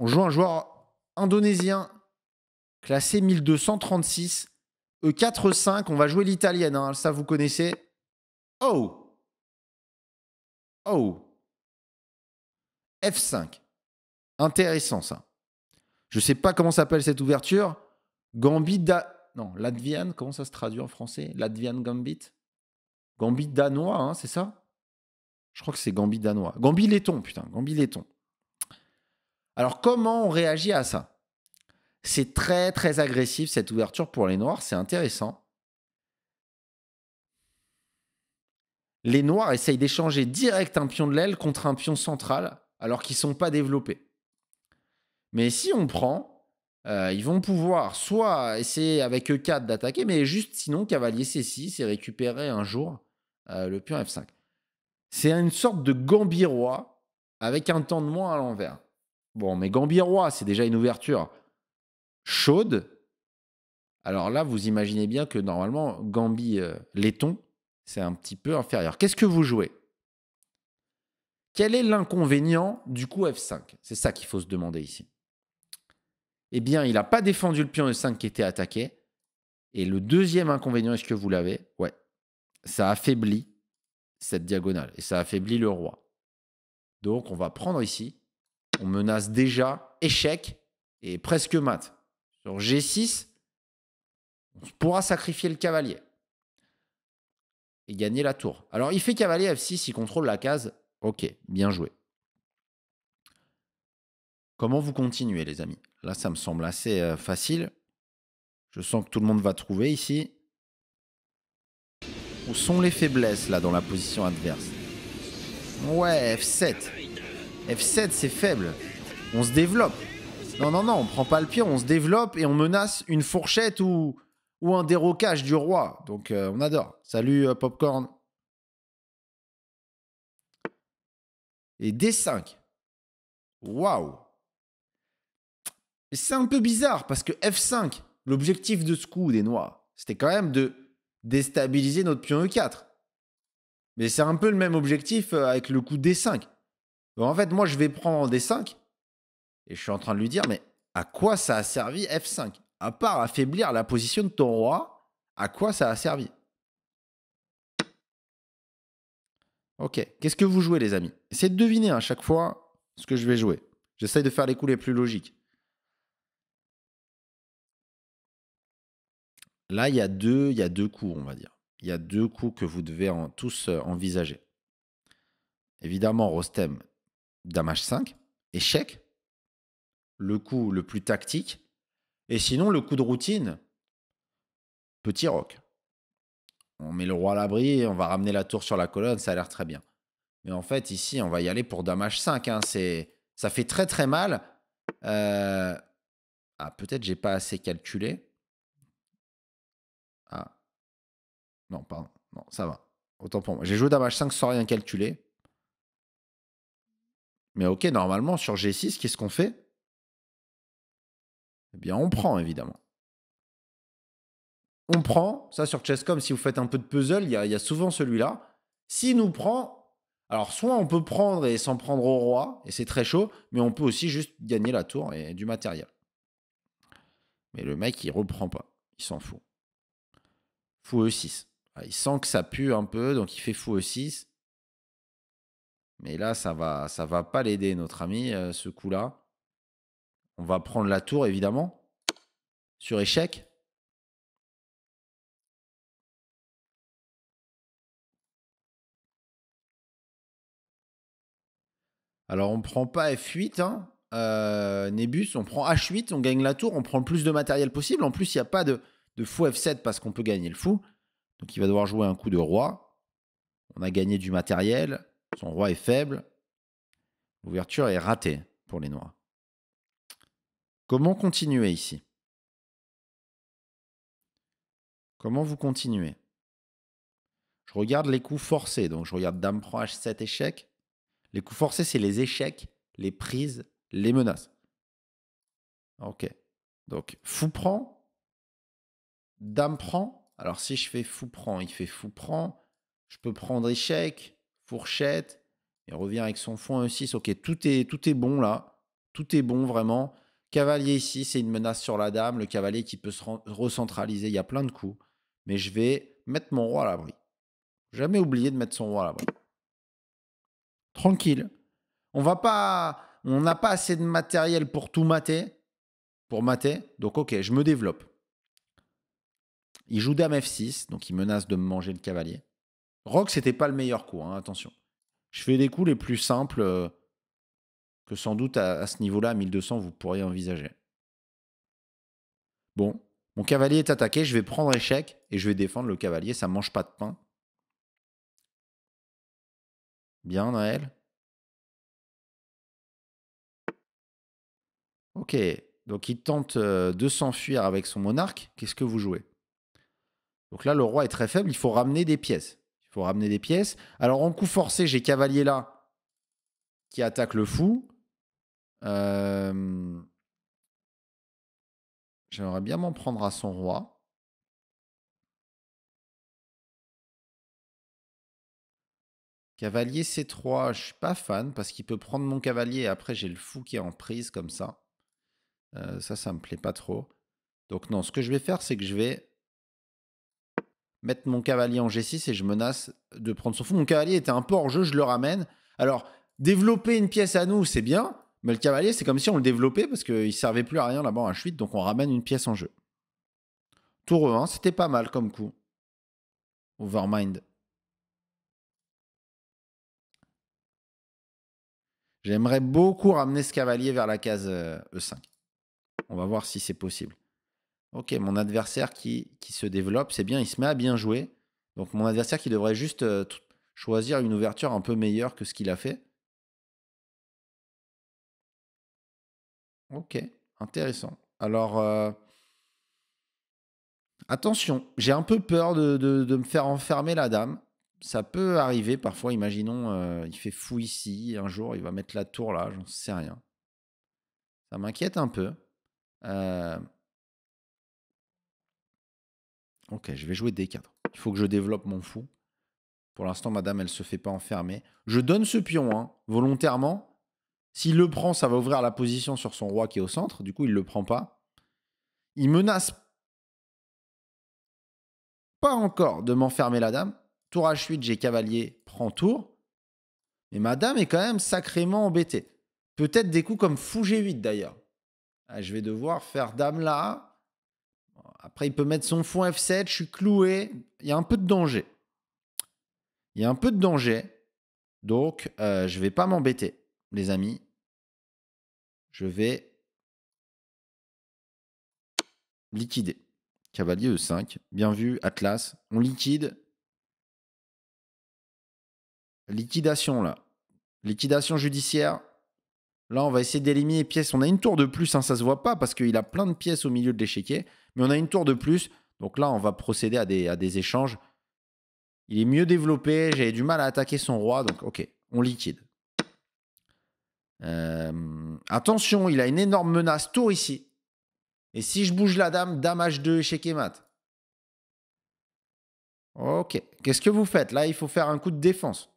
On joue un joueur indonésien classé 1236. E4-5, on va jouer l'italienne, hein, ça vous connaissez. Oh! Oh! F5. Intéressant ça. Je ne sais pas comment s'appelle cette ouverture. Gambit Non, Latvian, comment ça se traduit en français? Latvian Gambit? Gambit danois, hein, c'est ça? Je crois que c'est Gambit danois. Gambit laiton, putain, Gambit laiton. Alors, comment on réagit à ça? C'est très, très agressif, cette ouverture pour les noirs. C'est intéressant. Les noirs essayent d'échanger direct un pion de l'aile contre un pion central, alors qu'ils ne sont pas développés. Mais si on prend, ils vont pouvoir soit essayer avec E4 d'attaquer, mais juste sinon cavalier C6 et récupérer un jour le pion F5. C'est une sorte de gambit-roi avec un temps de moins à l'envers. Bon, mais gambit-roi, c'est déjà une ouverture chaude. Alors là, vous imaginez bien que normalement, gambit laiton, c'est un petit peu inférieur. Qu'est-ce que vous jouez? Quel est l'inconvénient du coup F5? C'est ça qu'il faut se demander ici. Eh bien, il n'a pas défendu le pion E5 qui était attaqué. Et le deuxième inconvénient, est-ce que vous l'avez? Ouais. Ça affaiblit cette diagonale. Et ça affaiblit le roi. Donc, on va prendre ici. On menace déjà échec et presque mat. Sur G6, on pourra sacrifier le cavalier. Et gagner la tour. Alors, il fait cavalier F6, il contrôle la case. Ok, bien joué. Comment vous continuez, les amis? Là, ça me semble assez facile. Je sens que tout le monde va trouver ici. Où sont les faiblesses, là, dans la position adverse? Ouais, F7. F7, c'est faible. On se développe. Non, non, non, on prend pas le pion. On se développe et on menace une fourchette ou un dérocage du roi. Donc, on adore. Salut, Popcorn. Et D5. Waouh. C'est un peu bizarre parce que F5, l'objectif de ce coup des noirs, c'était quand même de déstabiliser notre pion E4. Mais c'est un peu le même objectif avec le coup D5. Donc en fait, moi, je vais prendre D5 et je suis en train de lui dire, mais à quoi ça a servi F5? À part affaiblir la position de ton roi, à quoi ça a servi? Ok, qu'est-ce que vous jouez, les amis? Essayez de deviner à chaque fois ce que je vais jouer. J'essaye de faire les coups les plus logiques. Là, il y a deux coups, on va dire. Il y a deux coups que vous devez tous envisager. Évidemment, Rostem, Dame H5, échec, le coup le plus tactique. Et sinon, le coup de routine, petit roc. On met le roi à l'abri, on va ramener la tour sur la colonne, ça a l'air très bien. Mais en fait, ici, on va y aller pour Dame H5. Hein, ça fait très très mal. Ah, peut-être j'ai pas assez calculé. Ah, non, pardon. Non, ça va. Autant pour moi. J'ai joué Dame H5 sans rien calculer. Mais ok, normalement, sur G6, qu'est-ce qu'on fait? Eh bien, on prend, évidemment. On prend, ça sur Chesscom, si vous faites un peu de puzzle, il y a souvent celui-là. S'il nous prend, alors soit on peut prendre et s'en prendre au roi, et c'est très chaud, mais on peut aussi juste gagner la tour et du matériel. Mais le mec, il reprend pas, il s'en fout. Fou E6. Ah, il sent que ça pue un peu, donc il fait fou E6. Mais là, ça va pas l'aider, notre ami, ce coup-là. On va prendre la tour, évidemment, sur échec. Alors, on prend pas F8, hein, Nébus, on prend H8, on gagne la tour, on prend le plus de matériel possible. En plus, il n'y a pas de fou F7 parce qu'on peut gagner le fou. Donc, il va devoir jouer un coup de roi. On a gagné du matériel. Son roi est faible. L'ouverture est ratée pour les noirs. Comment continuer ici? Comment vous continuez? Je regarde les coups forcés. Donc, je regarde Dame prend H7 échec. Les coups forcés, c'est les échecs, les prises, les menaces. Ok. Donc, fou prend. Dame prend. Alors, si je fais fou prend, il fait fou prend. Je peux prendre échec, fourchette. Il revient avec son fond E6. Ok, tout est bon là. Tout est bon, vraiment. Cavalier ici, c'est une menace sur la dame. Le cavalier qui peut se recentraliser. Il y a plein de coups. Mais je vais mettre mon roi à l'abri. Jamais oublier de mettre son roi à l'abri. Tranquille. On n'a pas assez de matériel pour tout mater. Pour mater. Donc, ok, je me développe. Il joue dame F6, donc il menace de me manger le cavalier. Roc, c'était pas le meilleur coup, hein, attention. Je fais des coups les plus simples que sans doute à ce niveau-là, à 1200, vous pourriez envisager. Bon, mon cavalier est attaqué, je vais prendre échec et je vais défendre le cavalier, ça mange pas de pain. Bien, Naël. Ok, donc il tente de s'enfuir avec son monarque. Qu'est-ce que vous jouez? Donc là, le roi est très faible, il faut ramener des pièces. Il faut ramener des pièces. Alors en coup forcé, j'ai cavalier là qui attaque le fou. J'aimerais bien m'en prendre à son roi. Cavalier C3, je suis pas fan parce qu'il peut prendre mon cavalier et après j'ai le fou qui est en prise comme ça. Ça me plaît pas trop. Donc non, ce que je vais faire, c'est que je vais mettre mon cavalier en G6 et je menace de prendre son fou. Mon cavalier était un peu hors jeu, je le ramène. Alors, développer une pièce à nous, c'est bien, mais le cavalier, c'est comme si on le développait parce qu'il ne servait plus à rien là-bas en H8, donc on ramène une pièce en jeu. Tour E1, c'était pas mal comme coup. Overmind. J'aimerais beaucoup ramener ce cavalier vers la case E5. On va voir si c'est possible. Ok, mon adversaire qui se développe, c'est bien, il se met à bien jouer. Donc mon adversaire qui devrait juste choisir une ouverture un peu meilleure que ce qu'il a fait. Ok, intéressant. Alors, attention, j'ai un peu peur de me faire enfermer la dame. Ça peut arriver parfois, imaginons, il fait fou ici, un jour il va mettre la tour là, j'en sais rien. Ça m'inquiète un peu. Ok, je vais jouer D4. Il faut que je développe mon fou. Pour l'instant, madame, elle se fait pas enfermer. Je donne ce pion, hein, volontairement. S'il le prend, ça va ouvrir la position sur son roi qui est au centre. Du coup, il le prend pas. Il menace pas encore de m'enfermer la dame. Tour H8, j'ai cavalier, prend tour. Mais ma dame est quand même sacrément embêtée. Peut-être des coups comme fou G8 d'ailleurs. Ah, je vais devoir faire dame là. Après, il peut mettre son fou F7. Je suis cloué. Il y a un peu de danger. Il y a un peu de danger. Donc, je vais pas m'embêter, les amis. Je vais liquider. Cavalier E5. Bien vu, Atlas. On liquide. Liquidation, là. Liquidation judiciaire. Là, on va essayer d'éliminer les pièces. On a une tour de plus, hein, ça se voit pas parce qu'il a plein de pièces au milieu de l'échiquier. Mais on a une tour de plus. Donc là, on va procéder à des échanges. Il est mieux développé. J'avais du mal à attaquer son roi. Donc, ok, on liquide. Attention, il a une énorme menace. Tour ici. Et si je bouge la dame, dame H2, échec et mat. Ok. Qu'est-ce que vous faites? Là, il faut faire un coup de défense.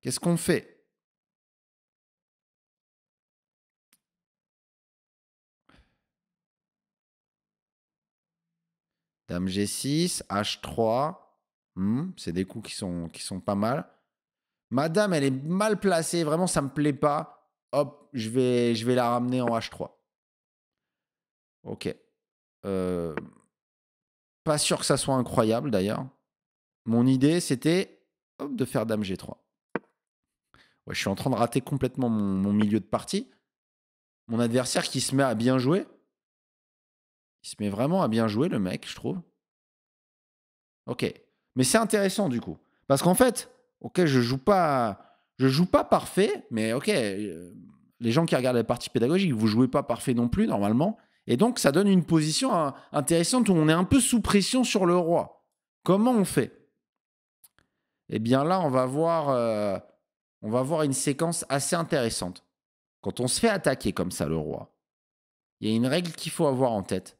Qu'est-ce qu'on fait? Dame G6, H3. C'est des coups qui sont pas mal. Madame, elle est mal placée. Vraiment, ça me plaît pas. Hop, je vais la ramener en H3. Ok. Pas sûr que ça soit incroyable, d'ailleurs. Mon idée, c'était de faire Dame G3. Ouais, je suis en train de rater complètement mon milieu de partie. Mon adversaire qui se met à bien jouer. Il se met vraiment à bien jouer, le mec, je trouve. Ok. Mais c'est intéressant, du coup. Parce qu'en fait, ok, je joue pas parfait, mais ok, les gens qui regardent la partie pédagogique, vous jouez pas parfait non plus, normalement. Et donc, ça donne une position intéressante où on est un peu sous pression sur le roi. Comment on fait? Eh bien là, on va voir une séquence assez intéressante. Quand on se fait attaquer comme ça, le roi, il y a une règle qu'il faut avoir en tête.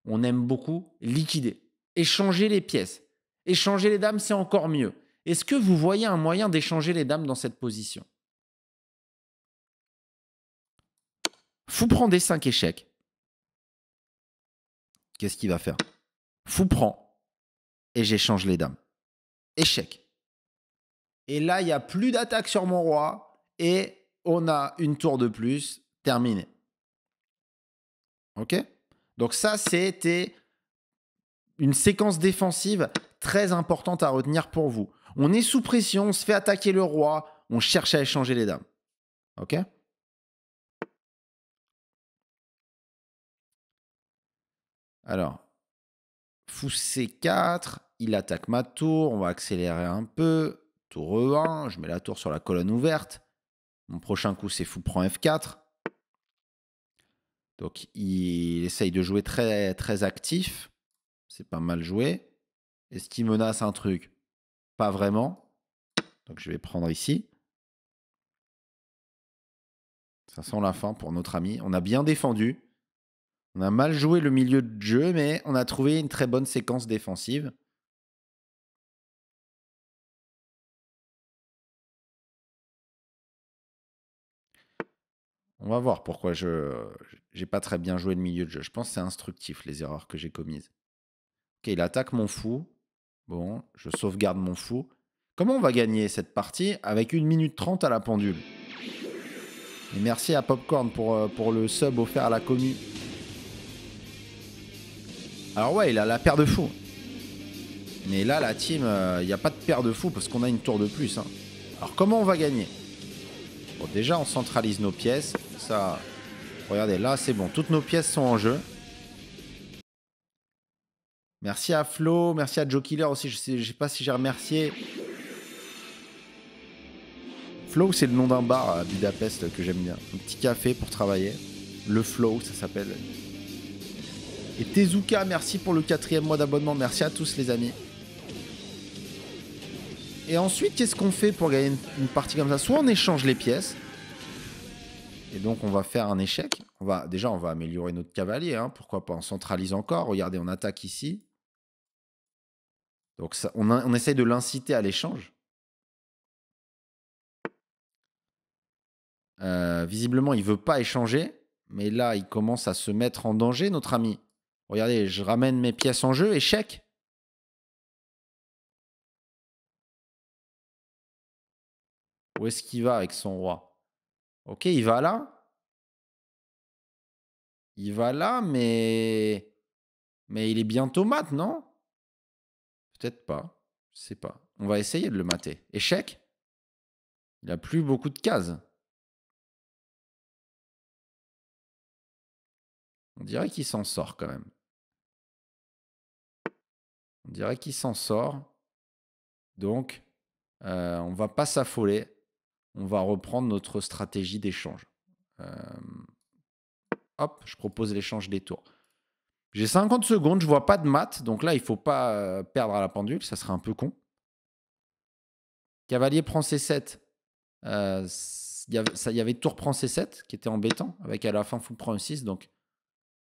On aime beaucoup liquider. Échanger les pièces. Échanger les dames, c'est encore mieux. Est-ce que vous voyez un moyen d'échanger les dames dans cette position? Fou prend D5 échec. Qu'est-ce qu'il va faire? Fou prend. Et j'échange les dames. Échec. Et là, il n'y a plus d'attaque sur mon roi. Et on a une tour de plus. Terminé. OK? Donc ça, c'était une séquence défensive très importante à retenir pour vous. On est sous pression, on se fait attaquer le roi, on cherche à échanger les dames. OK? Alors, fou C4, il attaque ma tour, on va accélérer un peu. Tour E1, je mets la tour sur la colonne ouverte. Mon prochain coup, c'est fou prend F4. Donc, il essaye de jouer très, très actif. C'est pas mal joué. Est-ce qu'il menace un truc? Pas vraiment. Donc, je vais prendre ici. Ça sent la fin pour notre ami. On a bien défendu. On a mal joué le milieu de jeu, mais on a trouvé une très bonne séquence défensive. On va voir pourquoi je n'ai pas très bien joué le milieu de jeu. Je pense que c'est instructif, les erreurs que j'ai commises. Ok, il attaque mon fou. Bon, je sauvegarde mon fou. Comment on va gagner cette partie avec 1 minute 30 à la pendule? Et merci à Popcorn pour le sub offert à la commu. Alors ouais, il a la paire de fous. Mais là, la team, il n'y a pas de paire de fous parce qu'on a une tour de plus. Hein. Alors comment on va gagner? Bon, déjà, on centralise nos pièces. Ça, regardez, là, c'est bon. Toutes nos pièces sont en jeu. Merci à Flo, merci à Joe Killer aussi. Je ne sais pas si j'ai remercié. Flow, c'est le nom d'un bar à Budapest que j'aime bien. Un petit café pour travailler. Le Flow, ça s'appelle. Et Tezuka, merci pour le 4e mois d'abonnement. Merci à tous les amis. Et ensuite, qu'est-ce qu'on fait pour gagner une partie comme ça? Soit on échange les pièces. Et donc, on va faire un échec. Déjà, on va améliorer notre cavalier. Hein, pourquoi pas? On centralise encore. Regardez, on attaque ici. Donc, ça, on essaye de l'inciter à l'échange. Visiblement, il ne veut pas échanger. Mais là, il commence à se mettre en danger, notre ami. Regardez, je ramène mes pièces en jeu. Échec. Où est-ce qu'il va avec son roi? Ok, il va là. Il va là, mais il est bientôt mat, non? Peut-être pas. Je sais pas. On va essayer de le mater. Échec. Il a plus beaucoup de cases. On dirait qu'il s'en sort quand même. On dirait qu'il s'en sort. Donc, on va pas s'affoler. On va reprendre notre stratégie d'échange. Hop, je propose l'échange des tours. J'ai 50 secondes, je vois pas de mat. Donc là, il faut pas perdre à la pendule. Ça serait un peu con. Cavalier prend C7. Il y avait tour prend C7 qui était embêtant. Avec à la fin fou prend E6. Donc,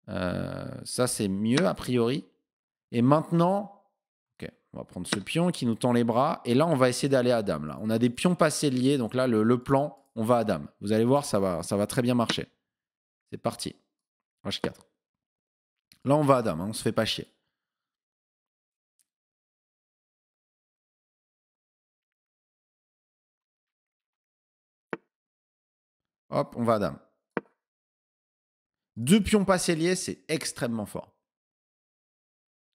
ça, c'est mieux a priori. Et maintenant, ok, on va prendre ce pion qui nous tend les bras. Et là, on va essayer d'aller à dame. Là. On a des pions passés liés. Donc là, le plan, on va à dame. Vous allez voir, ça va très bien marcher. C'est parti. H4. Là, on va à dame. Hein, on se fait pas chier. Hop, on va à dame. 2 pions passés liés, c'est extrêmement fort.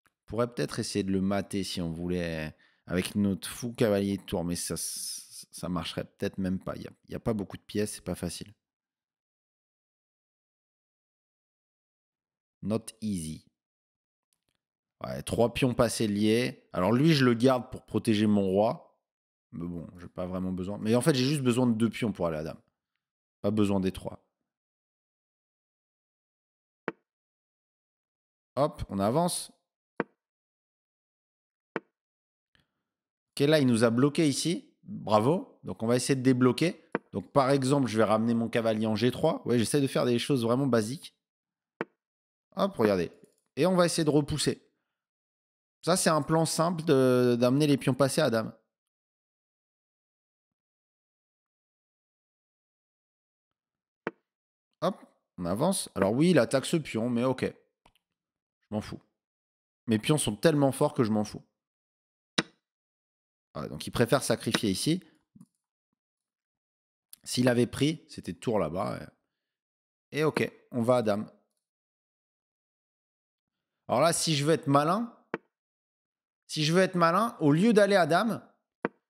On pourrait peut-être essayer de le mater si on voulait avec notre fou cavalier de tour, mais ça marcherait peut-être même pas. Il n'y a pas beaucoup de pièces, c'est pas facile. Not easy. Ouais, 3 pions passés liés. Alors lui, je le garde pour protéger mon roi. Mais bon, j'ai pas vraiment besoin. Mais en fait, j'ai juste besoin de 2 pions pour aller à dame. Pas besoin des 3. Hop, on avance. Ok, là, il nous a bloqué ici. Bravo. Donc, on va essayer de débloquer. Donc, par exemple, je vais ramener mon cavalier en G3. Ouais, j'essaie de faire des choses vraiment basiques. Hop, regardez. Et on va essayer de repousser. Ça, c'est un plan simple d'amener les pions passés à dame. Hop. On avance. Alors oui, il attaque ce pion, mais ok. Je m'en fous. Mes pions sont tellement forts que je m'en fous. Voilà, donc il préfère sacrifier ici. S'il avait pris, c'était tour là-bas. Et ok, on va à dame. Alors là, si je veux être malin, au lieu d'aller à dame,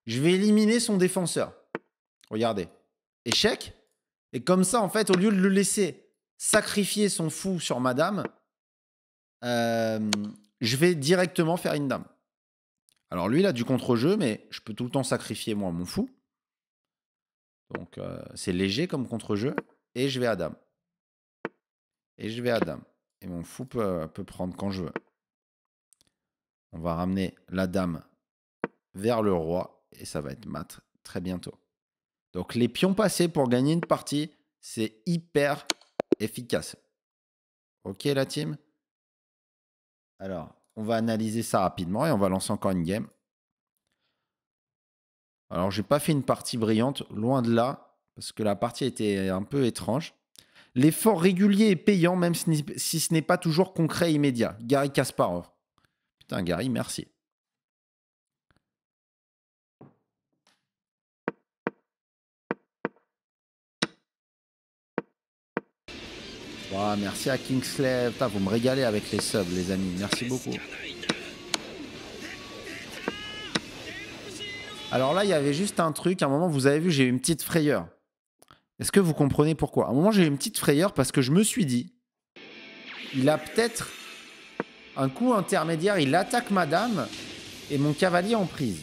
je vais éliminer son défenseur. Regardez. Échec. Et comme ça, en fait, au lieu de le laisser sacrifier son fou sur ma dame, je vais directement faire une dame. Alors lui, il a du contre-jeu, mais je peux tout le temps sacrifier, moi, mon fou. Donc, c'est léger comme contre-jeu. Et je vais à dame. Et je vais à dame. Et mon fou peut prendre quand je veux. On va ramener la dame vers le roi. Et ça va être mat très bientôt. Donc, les pions passés pour gagner une partie, c'est hyper efficace. Ok, la team? Alors, on va analyser ça rapidement et on va lancer encore une game. Alors, j'ai pas fait une partie brillante, loin de là, parce que la partie était un peu étrange. L'effort régulier est payant, même si ce n'est pas toujours concret et immédiat. Garry Kasparov. Putain, Garry, merci. Wow, merci à Kingsley. Putain, vous me régalez avec les subs, les amis. Merci beaucoup. Alors là, il y avait juste un truc. À un moment, vous avez vu, j'ai eu une petite frayeur. Est-ce que vous comprenez pourquoi? À un moment, j'ai eu une petite frayeur parce que je me suis dit, il a peut-être un coup intermédiaire, il attaque ma dame et mon cavalier en prise.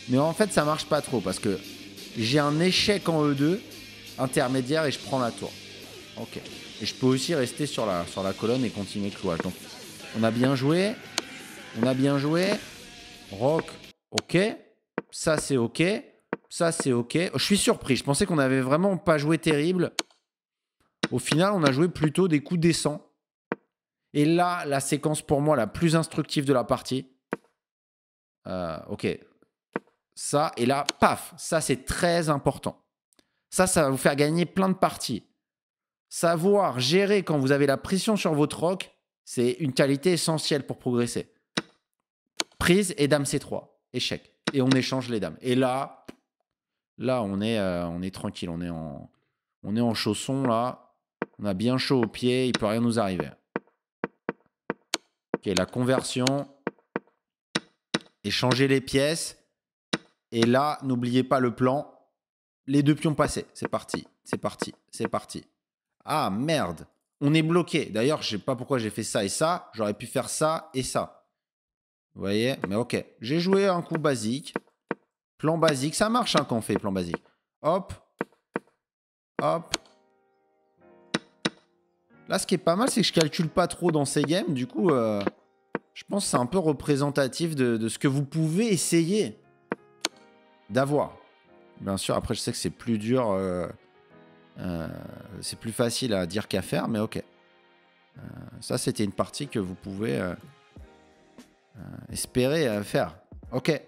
Mais en fait, ça marche pas trop parce que j'ai un échec en E2 intermédiaire et je prends la tour. Ok. Et je peux aussi rester sur la colonne et continuer clouage. Donc, on a bien joué. On a bien joué. Rock, ok. Ça, c'est ok. Ça, c'est ok. Je suis surpris. Je pensais qu'on avait vraiment pas joué terrible. Au final, on a joué plutôt des coups décents. Et là, la séquence pour moi la plus instructive de la partie. Ok. Ça, et là, paf. Ça, c'est très important. Ça va vous faire gagner plein de parties. Savoir gérer quand vous avez la pression sur votre roc, c'est une qualité essentielle pour progresser. Prise et dame C3. Échec. Et on échange les dames. Et là on est tranquille. On est en chausson, là. On a bien chaud aux pieds. Il peut rien nous arriver. Ok, la conversion. Échanger les pièces. Et là, n'oubliez pas le plan. Les deux pions passés. C'est parti. C'est parti. C'est parti. Ah, merde. On est bloqué. D'ailleurs, je sais pas pourquoi j'ai fait ça et ça. J'aurais pu faire ça et ça. Vous voyez? Mais ok. J'ai joué un coup basique. Plan basique. Ça marche hein, quand on fait plan basique. Hop. Hop. Là, ce qui est pas mal, c'est que je calcule pas trop dans ces games. Du coup, je pense que c'est un peu représentatif de ce que vous pouvez essayer d'avoir. Bien sûr, après, je sais que c'est plus dur. C'est plus facile à dire qu'à faire, mais ok. Ça, c'était une partie que vous pouvez espérer faire. Ok.